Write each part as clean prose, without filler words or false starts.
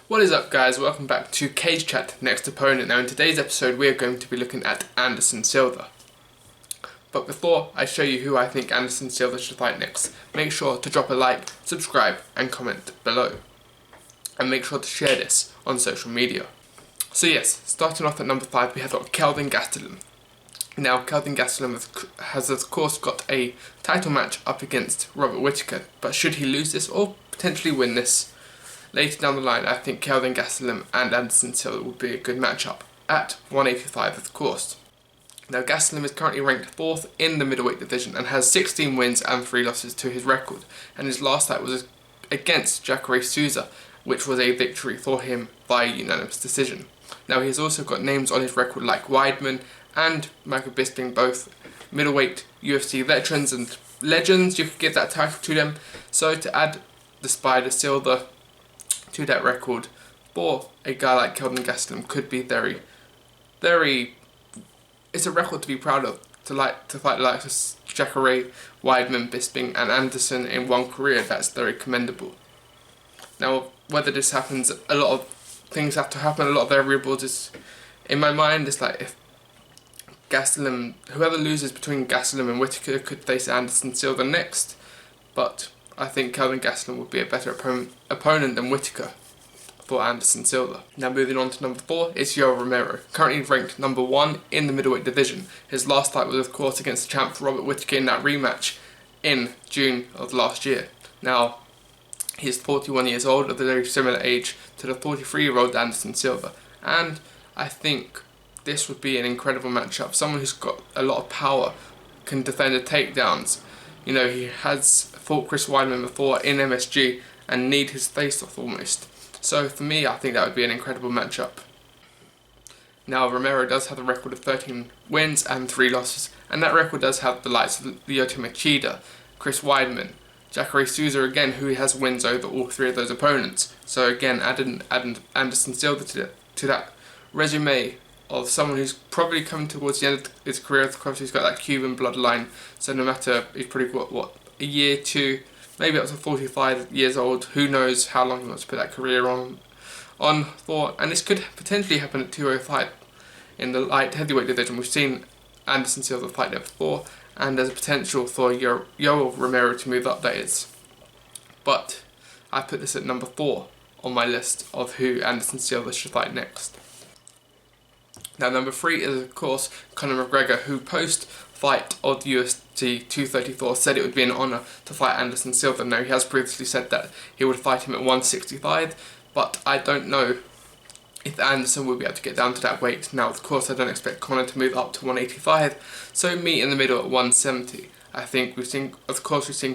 What is up, guys? Welcome back to Cage Chat Next Opponent. Now in today's episode we are going to be looking at Anderson Silva. But before I show you who I think Anderson Silva should fight next, make sure to drop a like, subscribe and comment below. And make sure to share this on social media. So yes, starting off at number 5 we have got Kelvin Gastelum. Now Kelvin Gastelum has of course got a title match up against Robert Whittaker, but should he lose this or potentially win this, later down the line, I think Kelvin Gastelum and Anderson Silva would be a good matchup at 185, of course. Now, Gastelum is currently ranked 4th in the middleweight division and has 16 wins and 3 losses to his record. And his last fight was against Jacare Souza, which was a victory for him by unanimous decision. Now, he has also got names on his record like Weidman and Michael Bisping, both middleweight UFC veterans and legends. You could give that title to them. So to add the Spider Silva to that record for a guy like Kelvin Gastelum could be very, it's a record to be proud of, to fight the likes of Jacare, Weidman, Bisping and Anderson in one career. That's very commendable. Now whether this happens, a lot of things have to happen, a lot of variables is, in my mind, it's like if Gastelum, whoever loses between Gastelum and Whittaker could face Anderson Silva next, but I think Kelvin Gastelum would be a better opponent than Whittaker for Anderson Silva. Now moving on to number 4 is Yoel Romero, currently ranked number 1 in the middleweight division. His last fight was of course against the champ Robert Whittaker in that rematch in June of last year. Now he's 41 years old, of a very similar age to the 43-year-old Anderson Silva, and I think this would be an incredible matchup. Someone who's got a lot of power, can defend the takedowns. You know, he has fought Chris Weidman before in MSG and need his face-off almost. So for me, I think that would be an incredible matchup. Now Romero does have a record of 13 wins and 3 losses, and that record does have the likes of Lyoto Machida, Chris Weidman, Jacare Souza again, who has wins over all 3 of those opponents. So again, adding Anderson Silva to that resume of someone who's probably coming towards the end of his career. Of course, he's got that Cuban bloodline, so no matter, he's probably got what, a year, 2, maybe up to 45 years old. Who knows how long he wants to put that career on for, and this could potentially happen at 205 in the light heavyweight division. We've seen Anderson Silva fight there before, and there's a potential for Yoel Romero to move up, that is. But I put this at number 4 on my list of who Anderson Silva should fight next. Now number 3 is of course Conor McGregor, who post-fight of UFC 234 said it would be an honour to fight Anderson Silva. Now he has previously said that he would fight him at 165, but I don't know if Anderson will be able to get down to that weight. Now of course I don't expect Conor to move up to 185, so meet in the middle at 170. I think we've seen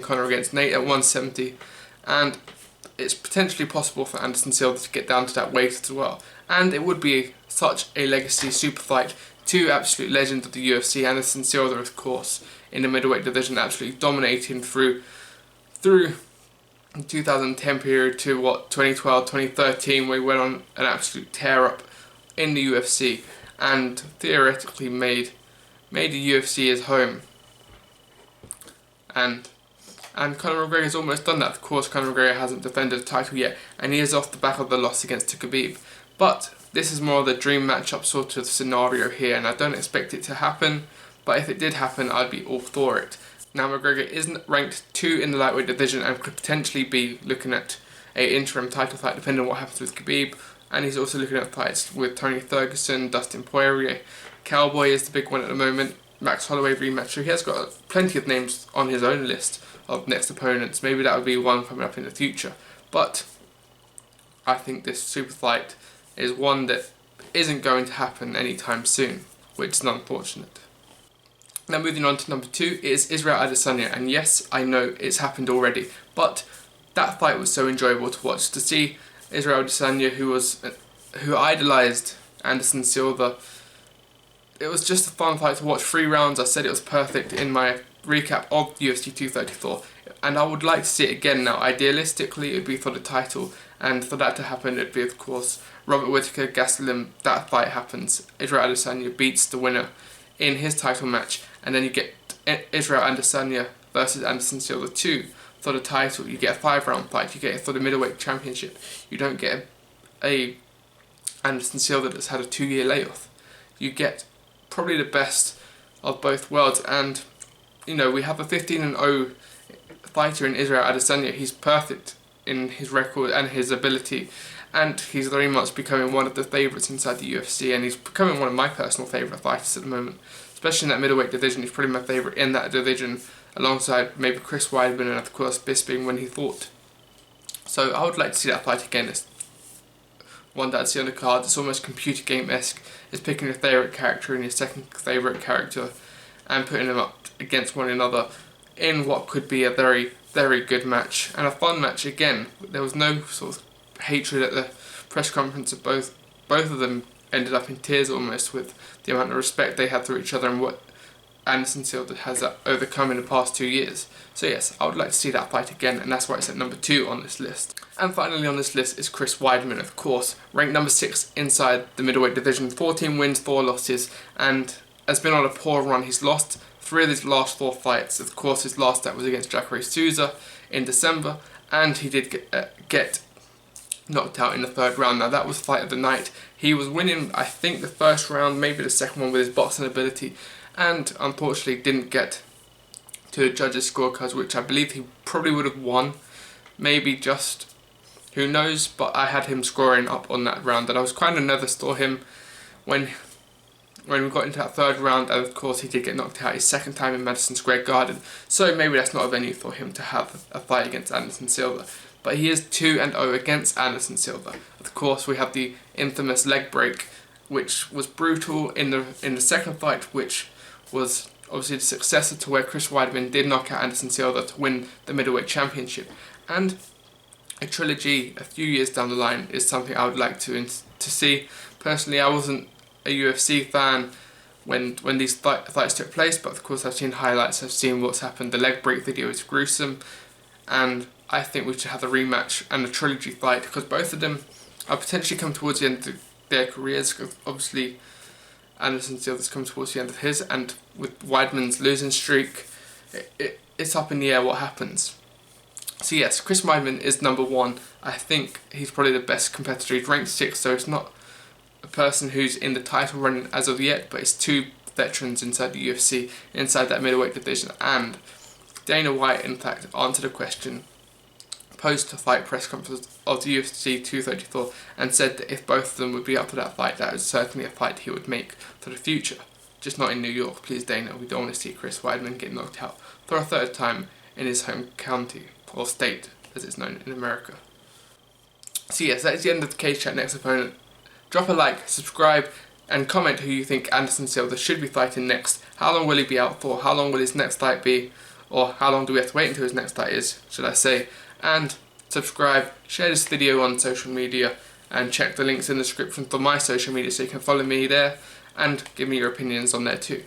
Conor against Nate at 170, and it's potentially possible for Anderson Silva to get down to that weight as well. And it would be such a legacy super fight. 2 absolute legends of the UFC, Anderson Silva of course in the middleweight division, absolutely dominating through the 2010 period to 2012, 2013, where he went on an absolute tear up in the UFC and theoretically made the UFC his home. And Conor McGregor has almost done that. Of course, Conor McGregor hasn't defended the title yet, and he is off the back of the loss against Khabib. But this is more of the dream matchup sort of scenario here, and I don't expect it to happen, but if it did happen, I'd be all for it. Now McGregor isn't ranked 2 in the lightweight division and could potentially be looking at an interim title fight depending on what happens with Khabib, and he's also looking at fights with Tony Ferguson, Dustin Poirier. Cowboy is the big one at the moment, Max Holloway rematch, so he has got plenty of names on his own list of next opponents. Maybe that would be one coming up in the future, but I think this super fight is one that isn't going to happen anytime soon, which is unfortunate. Now moving on to number 2 is Israel Adesanya, and yes, I know it's happened already, but that fight was so enjoyable to watch. To see Israel Adesanya, who idolised Anderson Silva, it was just a fun fight to watch. 3 rounds, I said it was perfect in my recap of UFC 234, and I would like to see it again now. Idealistically, it would be for the title, and for that to happen, it would be of course Robert Whittaker, Gastelum. That fight happens, Israel Adesanya beats the winner in his title match, and then you get Israel Adesanya versus Anderson Silva 2 for the title. You get a 5-round fight, you get it for the middleweight championship. You don't get a Anderson Silva that's had a 2-year layoff. You get probably the best of both worlds, and you know, we have a 15-0 fighter in Israel Adesanya. He's perfect in his record and his ability, and he's very much becoming one of the favourites inside the UFC, and he's becoming one of my personal favourite fighters at the moment, especially in that middleweight division. He's probably my favourite in that division, alongside maybe Chris Weidman and of course Bisping when he fought. So I would like to see that fight again. It's one that I see on the card. It's almost computer game-esque. It's picking your favourite character and your second favourite character and putting them up against one another in what could be a very, very good match and a fun match again. There was no sort of hatred at the press conference of both of them ended up in tears almost with the amount of respect they had for each other and what Anderson Silva has overcome in the past 2 years. So yes, I would like to see that fight again, and that's why it's at number 2 on this list. And finally on this list is Chris Weidman, of course, ranked number 6 inside the middleweight division, 14 wins, 4 losses, and has been on a poor run. He's lost 3 of his last 4 fights. Of course, his last that was against Jacare Souza in December, and he did get knocked out in the 3rd round. Now that was fight of the night. He was winning, I think, the 1st round, maybe the 2nd one with his boxing ability, and unfortunately didn't get to the judges' scorecards, which I believe he probably would have won. Maybe just, who knows, but I had him scoring up on that round, and I was kind of nervous for him when we got into that 3rd round, and of course he did get knocked out his 2nd time in Madison Square Garden, so maybe that's not a venue for him to have a fight against Anderson Silva. But he is 2-0 against Anderson Silva. Of course, we have the infamous leg break, which was brutal in the 2nd fight, which was obviously the successor to where Chris Weidman did knock out Anderson Silva to win the middleweight championship. And a trilogy a few years down the line is something I would like to see. Personally, I wasn't a UFC fan when these fights took place, but of course I've seen highlights, I've seen what's happened. The leg break video is gruesome, and I think we should have a rematch and a trilogy fight, because both of them are potentially come towards the end of their careers. Obviously Anderson Silva's come towards the end of his, and with Weidman's losing streak, it's up in the air what happens. So yes, Chris Weidman is number 1. I think he's probably the best competitor. He's ranked 6, so it's not a person who's in the title run as of yet, but it's 2 veterans inside the UFC, inside that middleweight division. And Dana White, in fact, answered a question post-fight press conference of the UFC 234 and said that if both of them would be up for that fight, that was certainly a fight he would make for the future. Just not in New York, please Dana. We don't want to see Chris Weidman get knocked out for a 3rd time in his home county, or state as it's known in America. So yes, that's the end of the Cage Chat Next Opponent. Drop a like, subscribe, and comment who you think Anderson Silva should be fighting next. How long will he be out for? How long will his next fight be? Or how long do we have to wait until his next fight is, should I say? And subscribe, share this video on social media, and check the links in the description for my social media so you can follow me there and give me your opinions on there too.